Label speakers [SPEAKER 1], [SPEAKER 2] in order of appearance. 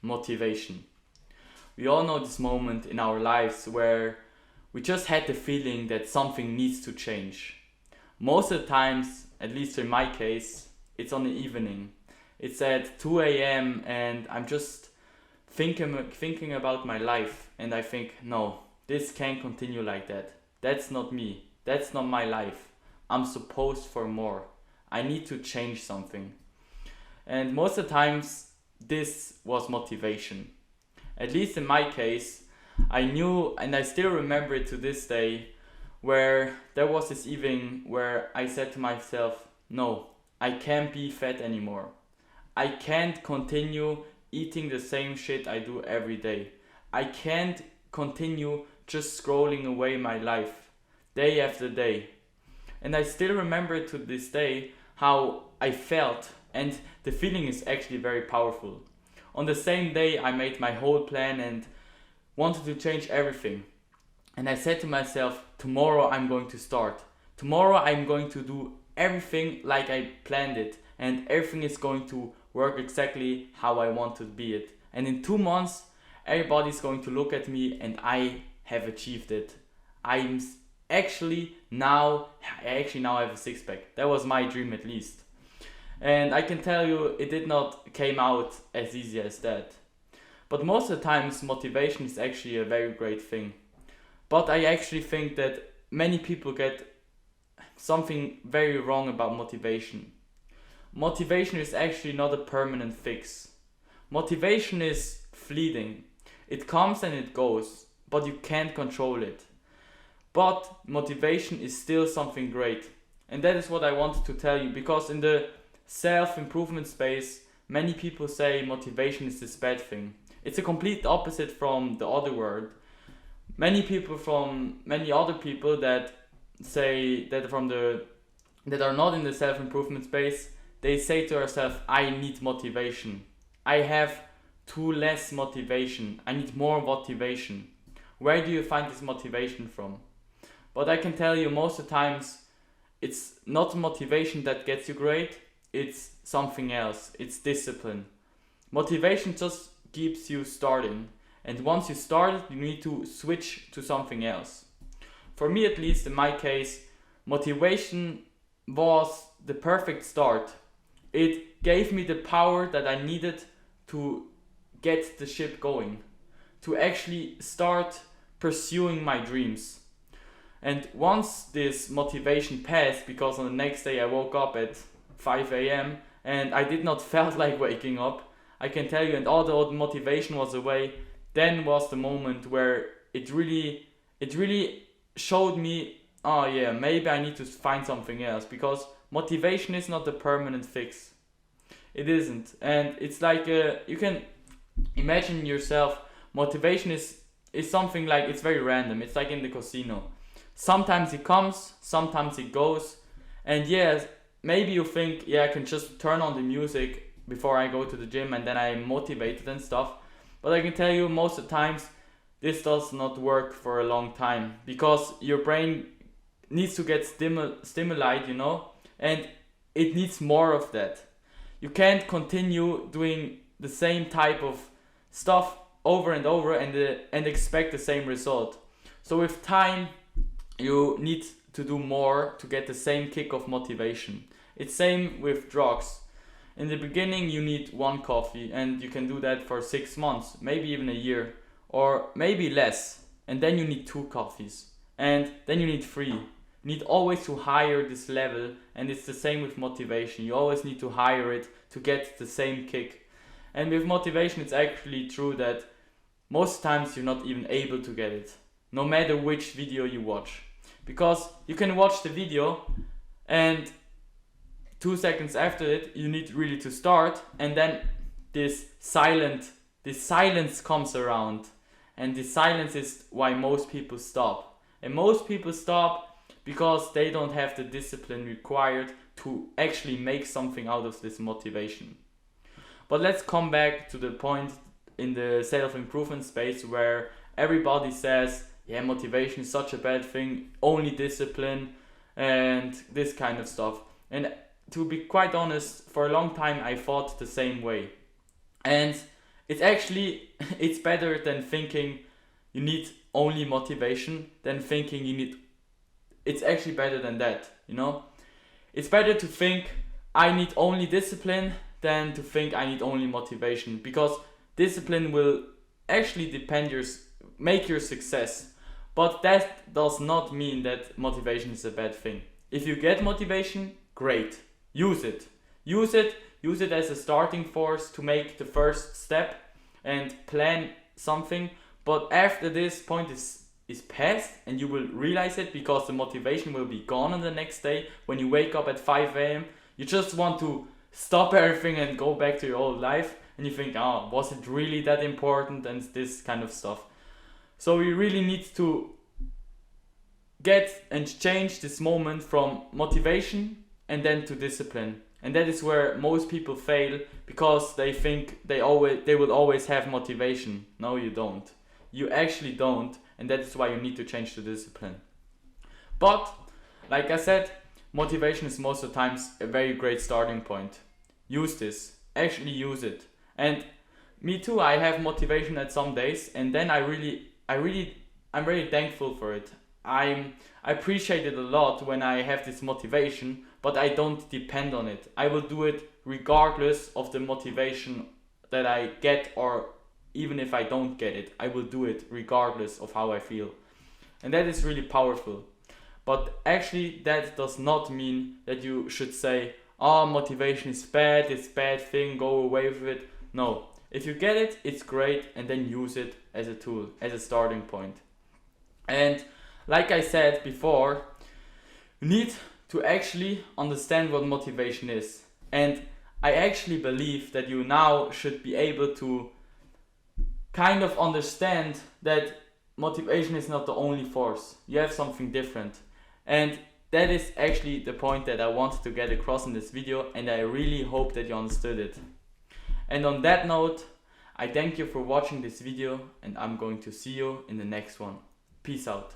[SPEAKER 1] motivation. We all know this moment in our lives where we just had the feeling that something needs to change. Most of the times, at least in my case, it's on the evening. It's at 2 a.m. and I'm just thinking about my life, and I think, no, this can't continue like that. That's not me. That's not my life. I'm supposed for more. I need to change something. And most of the times, this was motivation. At least in my case, I knew, and I still remember it to this day, where there was this evening where I said to myself, no, I can't be fat anymore. I can't continue eating the same shit I do every day. I can't continue just scrolling away my life day after day. And I still remember to this day how I felt, and the feeling is actually very powerful. On the same day, I made my whole plan and wanted to change everything. And I said to myself, tomorrow I'm going to start. Tomorrow I'm going to do everything like I planned it, and everything is going to work exactly how I want to be it. And in 2 months, everybody's going to look at me and I have achieved it. I'm actually now, I actually now have a six pack. That was my dream at least. And I can tell you, it did not came out as easy as that. But most of the times, motivation is actually a very great thing. But I actually think that many people get something very wrong about motivation. Motivation is actually not a permanent fix. Motivation is fleeting. It comes and it goes, but you can't control it. But motivation is still something great. And that is what I wanted to tell you, because in the self-improvement space, many people say motivation is this bad thing. It's a complete opposite from the other word. Many other people that say that that are not in the self-improvement space, they say to themselves, I need motivation. I have too less motivation. I need more motivation. Where do you find this motivation from? But I can tell you, most of the times, it's not motivation that gets you great, it's something else. It's discipline. Motivation just keeps you starting. And once you start it, you need to switch to something else. For me, at least in my case, motivation was the perfect start. It gave me the power that I needed to get the ship going, to actually start pursuing my dreams. And once this motivation passed, because on the next day I woke up at 5 a.m. and I did not felt like waking up, I can tell you, and all the old motivation was away, then was the moment where it really showed me, oh yeah, maybe I need to find something else, because motivation is not a permanent fix. It isn't. And it's like, you can imagine yourself, motivation is something like, it's very random. It's like in the casino. Sometimes it comes, sometimes it goes. And yes, maybe you think, yeah, I can just turn on the music before I go to the gym and then I'm motivated and stuff. But I can tell you, most of the times, this does not work for a long time, because your brain needs to get stimuli, and it needs more of that. You can't continue doing the same type of stuff over and over and expect the same result. So with time, you need to do more to get the same kick of motivation. It's same with drugs. In the beginning, you need one coffee, and you can do that for 6 months, maybe even a year, or maybe less. And then you need 2 coffees, and then you need 3. You need always to higher this level, and it's the same with motivation. You always need to higher it to get the same kick. And with motivation, it's actually true that most times you're not even able to get it, no matter which video you watch. Because you can watch the video, and 2 seconds after it, you need really to start, and then this silence comes around, and this silence is why most people stop. And most people stop because they don't have the discipline required to actually make something out of this motivation. But let's come back to the point in the self-improvement space where everybody says, yeah, motivation is such a bad thing, only discipline and this kind of stuff. And to be quite honest, for a long time I thought the same way. And It's actually it's better than thinking you need only motivation than thinking you need. It's actually better than that, you know. It's better to think I need only discipline than to think I need only motivation, because discipline will actually make your success. But that does not mean that motivation is a bad thing. If you get motivation, great. Use it. Use it. Use it as a starting force to make the first step and plan something. But after this point is past and you will realize it, because the motivation will be gone on the next day when you wake up at 5 a.m. You just want to stop everything and go back to your old life, and you think, oh, was it really that important, and this kind of stuff. So you really need to get and change this moment from motivation and then to discipline. And that is where most people fail, because they think they will always have motivation. No, you don't. You actually don't, and that is why you need to change the discipline. But like I said, motivation is most of the times a very great starting point. Use this. Actually use it. And me too, I have motivation at some days, and then I'm very thankful for it. I appreciate it a lot when I have this motivation, but I don't depend on it. I will do it regardless of the motivation that I get, or even if I don't get it, I will do it regardless of how I feel. And that is really powerful. But actually that does not mean that you should say, oh, motivation is bad, it's a bad thing, go away with it. No, if you get it, it's great, and then use it as a tool, as a starting point. And like I said before, you need to actually understand what motivation is. And I actually believe that you now should be able to kind of understand that motivation is not the only force. You have something different. And that is actually the point that I wanted to get across in this video, and I really hope that you understood it. And on that note, I thank you for watching this video, and I'm going to see you in the next one. Peace out.